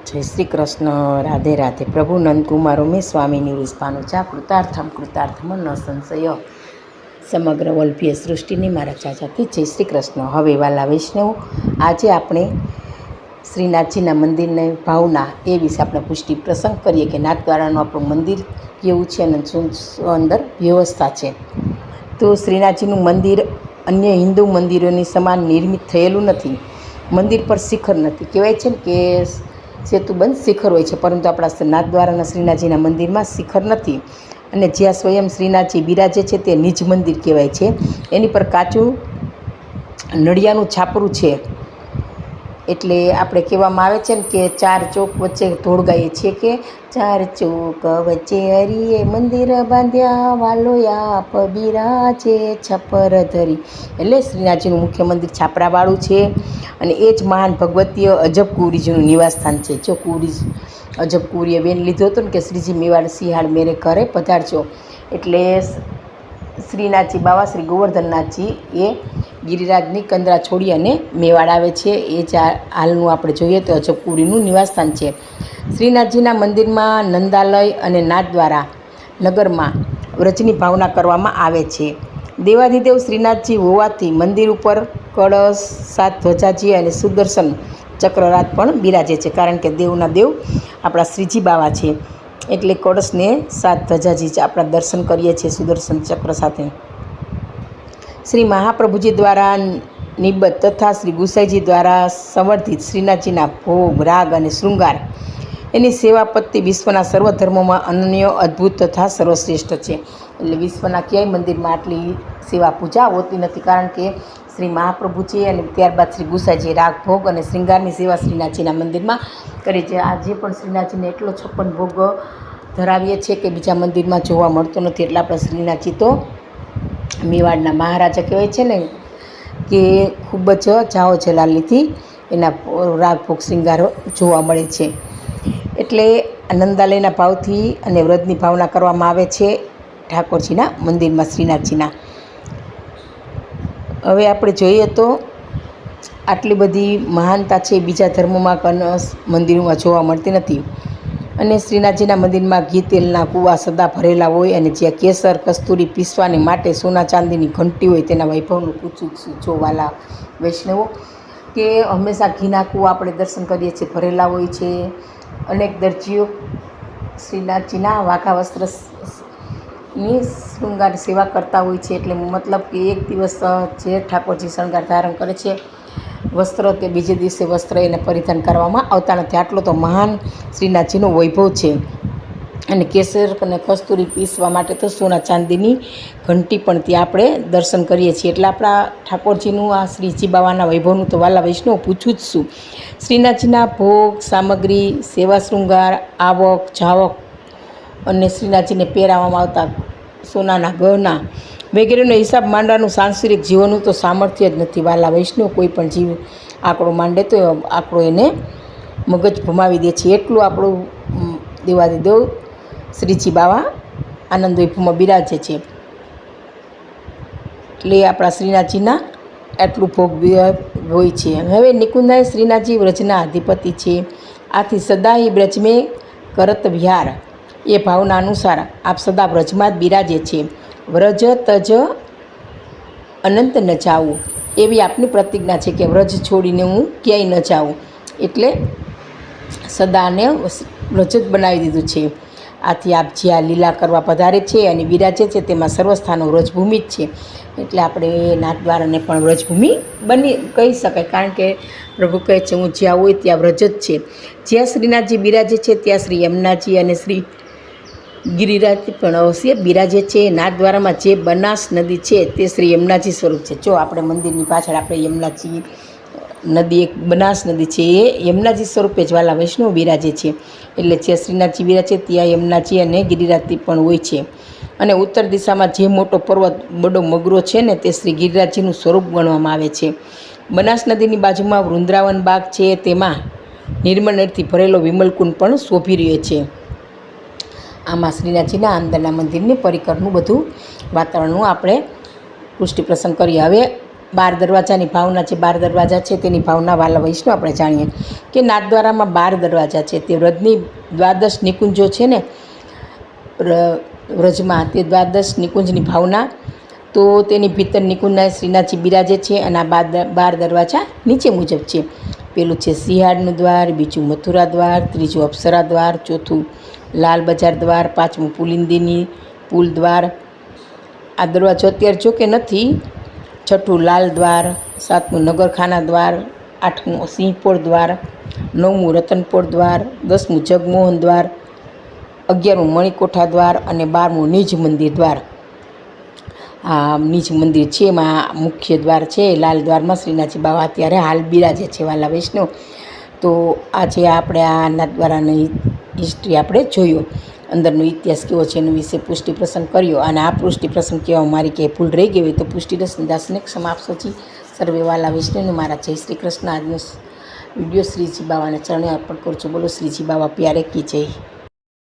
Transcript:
જય શ્રી કૃષ્ણ. રાધે રાધે. પ્રભુ નંદકુમાર ઉમેશ સ્વામીની રૂસપાનું ચા કૃતાર્થમ ન સંશય. સમગ્ર વલ્ભીય સૃષ્ટિની મારા ચાચાથી જય શ્રી કૃષ્ણ. હવે વાલા વૈષ્ણવ, આજે આપણે શ્રીનાથજીના મંદિરની ભાવના એ વિશે આપણે પુષ્ટિ પ્રસંગ કરીએ કે નાથદ્વારાનું આપણું મંદિર કેવું છે અને શું અંદર વ્યવસ્થા છે. તો શ્રીનાથજીનું મંદિર અન્ય હિન્દુ મંદિરોની સમાન નિર્મિત થયેલું નથી. મંદિર પર શિખર નથી. કહેવાય છે ને કે સેતુબંધ શિખર હોય છે, પરંતુ આપણા નાથદ્વારાના શ્રીનાથજીના મંદિરમાં શિખર નથી. અને જ્યાં સ્વયં શ્રીનાથજી બિરાજે છે તે નિજ મંદિર કહેવાય છે. એની પર કાચું નળિયાનું છાપરું છે. એટલે આપણે કહેવામાં આવે છે ને કે ચાર ચોક વચ્ચે ધોળ ગાઈએ છીએ કે ચાર ચોક વચ્ચે હરિએ મંદિર બાંધ્યા, વાલો આપ બિરાજે છપર ધરી. એટલે શ્રીનાથજીનું મુખ્ય મંદિર છાપરાવાળું છે. અને એ જ મહાન ભગવતીય અજબ કુંવરીજીનું નિવાસસ્થાન છે. જો અજબ કુંવરીએ બેન લીધો હતો ને કે શ્રીજી મેવાડ સિંહાડ મેરે ઘરે પધારજો, એટલે શ્રીનાથજી બાવા શ્રી ગોવર્ધનનાથજી એ ગિરિરાજની કંદરા છોડી અને મેવાડ આવે છે. એ જ હાલનું આપણે જોઈએ તો અજબ કુંવરીનું નિવાસસ્થાન છે. શ્રીનાથજીના મંદિરમાં નંદાલય અને નાથદ્વારા નગરમાં વ્રજની ભાવના કરવામાં આવે છે. દેવાધિદેવ શ્રીનાથજી હોવાથી મંદિર ઉપર કળશ, સાત ધ્વજાજી અને સુદર્શન ચક્રરાત પણ બિરાજે છે. કારણ કે દેવના દેવ આપણા શ્રીજી બાવા છે, એટલે કળશને સાત ધ્વજાજી આપણા દર્શન કરીએ છીએ સુદર્શન ચક્ર સાથે. શ્રી મહાપ્રભુજી દ્વારા નિબદ્ધ તથા શ્રી ગુસાઈજી દ્વારા સંવર્ધિત શ્રીનાથજીના ભોગ, રાગ અને શૃંગાર એની સેવા પત્તિ વિશ્વના સર્વ ધર્મોમાં અનન્ય, અદ્ભુત તથા સર્વશ્રેષ્ઠ છે. એટલે વિશ્વના ક્યાંય મંદિરમાં આટલી સેવા પૂજા હોતી નથી. કારણ કે શ્રી મહાપ્રભુજી અને ત્યારબાદ શ્રી ગુસાઈજી રાગ, ભોગ અને શૃંગારની સેવા શ્રીનાથજીના મંદિરમાં કરી છે. આજે પણ શ્રીનાથજીને એટલો 56 ભોગ ધરાવીએ છીએ કે બીજા મંદિરમાં જોવા મળતો નથી. એટલે આપણે શ્રીનાથજી તો મેવાડના મહારાજા કહેવાય છે ને, કે ખૂબ જ જાઓ જલાલીથી એના રાગ, ભોગ, શૃંગારો જોવા મળે છે. એટલે નંદાલયના ભાવથી અને વ્રતની ભાવના કરવામાં આવે છે ઠાકોરજીના મંદિરમાં શ્રીનાથજીના. હવે આપણે જોઈએ તો આટલી બધી મહાનતા છે બીજા ધર્મોમાં મંદિરોમાં જોવા મળતી નથી. અને શ્રીનાથજીના મંદિરમાં ઘી તેલના કૂવા સદા ભરેલા હોય અને જ્યાં કેસર, કસ્તુરી પીસવાને માટે સોના ચાંદીની ઘંટી હોય તેના વૈભવનું પૂછું જોવાલા વૈષ્ણવો, કે હંમેશા ઘીના કૂવા આપણે દર્શન કરીએ છીએ ભરેલા હોય છે. અનેક દરજીઓ શ્રીનાથજીના વાઘા વસ્ત્રની શૃંગાર સેવા કરતા હોય છે. એટલે મતલબ કે એક દિવસ જે ઠાકોરજી શણગાર ધારણ કરે છે વસ્ત્ર, તે બીજે દિવસે વસ્ત્ર એને પરિધાન કરવામાં આવતા નથી. આટલો તો મહાન શ્રીનાથજીનો વૈભવ છે. અને કેસર અને કસ્તુરી પીસવા માટે તો સોના ચાંદીની ઘંટી પણ ત્યાં આપણે દર્શન કરીએ છીએ. એટલે આપણા ઠાકોરજીનું આ શ્રીજી બાવાના વૈભવનું તો વાલા વૈષ્ણવ પૂછું જ શું. શ્રીનાથજીના ભોગ, સામગ્રી, સેવા શૃંગાર, આવક જાવક અને શ્રીનાથજીને પહેરાવવામાં આવતા સોનાના ગહના વગેરેનો હિસાબ માંડવાનું સાંસારિક જીવનનું તો સામર્થ્ય જ નથી. વાલા વૈષ્ણવ કોઈ પણ જીવ આંકડો માંડે તો આંકડો એને મગજ ભમાવી દે છે. એટલું આપણું દેવાધિદેવ શ્રીજી બાવા આનંદ વૈભવમાં બિરાજે છે. એટલે આપણા શ્રીનાથજીના આટલું ભોગ હોય છે. હવે નિકુંજાય શ્રીનાથજી વ્રજના અધિપતિ છે. આથી સદાય બ્રજમે કરત વિહાર એ ભાવના અનુસાર આપ સદા વ્રજમાં જ બિરાજે છે. વ્રજ તજ અનંત ન જાવું એવી આપની પ્રતિજ્ઞા છે કે વ્રજ છોડીને હું ક્યાંય ન જાઉં. એટલે સદાને વ્રજ જ બનાવી દીધું છે. આથી આપ જ્યાં લીલા કરવા પધારે છે અને બિરાજે છે તેમાં સર્વસ્થાનો વ્રજભૂમિ જ છે. એટલે આપણે નાથદ્વારાને પણ વ્રજભૂમિ બની કહી શકાય. કારણ કે પ્રભુ કહે છે હું જ્યાં હોય ત્યાં વ્રજ જ છે. જ્યાં શ્રીનાથજી બિરાજે છે ત્યાં શ્રી યમુનાજી અને શ્રી ગિરિરાજજી પણ અવશ્ય બિરાજે છે. નાથદ્વારામાં જે બનાસ નદી છે તે શ્રી યમુનાજી સ્વરૂપ છે. જો આપણે મંદિરની પાછળ આપણે યમુનાજી નદી, એક બનાસ નદી છે, એ યમુનાજી સ્વરૂપે જ્વાલા વૈષ્ણવ બિરાજે છે. એટલે જે શ્રીનાથજી બિરાજે ત્યાં યમુનાજી અને ગિરિરાજજી પણ હોય છે. અને ઉત્તર દિશામાં જે મોટો પર્વત બડો મગરો છે ને તે શ્રી ગિરિરાજજીનું સ્વરૂપ ગણવામાં આવે છે. બનાસ નદીની બાજુમાં વૃંદાવન બાગ છે, તેમાં નિર્મળ નળથી ભરેલો વિમલકુંડ પણ શોભી રહ્યો છે. આમાં શ્રીનાથજીના અંદરના મંદિરની પરિકરનું બધું વાતાવરણનું આપણે પુષ્ટિ પ્રસંગ કરીએ. હવે બાર દરવાજાની ભાવના છે, 12 દરવાજા છે તેની ભાવના વાલા વૈષ્ણવ આપણે જાણીએ કે નાથદ્વારામાં 12 દરવાજા છે. તે વ્રજની દ્વાદશ નિકુંજો છે ને વ્રજમાં, તે દ્વાદશ નિકુંજની ભાવના. તો તેની ભીતર નિકુંજના શ્રીનાથજી બિરાજે છે અને આ 12 દરવાજા નીચે મુજબ છે. પેલું છે સિંહાડનું દ્વાર, બીજું મથુરા દ્વાર, ત્રીજું અપ્સરા દ્વાર, ચોથું લાલ બજાર દ્વાર, પાંચમું પુલિંદિની પુલ દ્વાર. આ દરવાજો અત્યારે જો કે નથી. છઠ્ઠું લાલ દ્વાર, સાતમું નગરખાના દ્વાર, આઠમું સિંહપોળ દ્વાર, નવમું રતનપોળ દ્વાર, 10મું જગમોહન દ્વાર, 11મું મણિકોઠા દ્વાર અને 12મું નિજ મંદિર દ્વાર. આ નિજ મંદિર છે એમાં મુખ્ય દ્વાર છે લાલ દ્વારમાં શ્રીનાથજી બાવા અત્યારે હાલ બિરાજે છે વાલા વૈષ્ણવ. તો આજે આપણે આ નાથદ્વારાની હિસ્ટ્રી આપણે જોયો, અંદરનો ઇતિહાસ કેવો છે એના વિશે પુષ્ટિ પ્રસંગ કર્યો. અને આ પુષ્ટિ પ્રસંગ કહેવા મારી કે ભૂલ રહી ગઈ હોય તો પુષ્ટિદાસને ક્ષમા આપશો જી. સર્વે વાલા વૈષ્ણવને મારા જય શ્રી કૃષ્ણ. આજનો વિડીયો શ્રીજી બાવાના ચરણે અર્પણ કરું છું. બોલો શ્રીજી બાવા પ્યારે કી જય.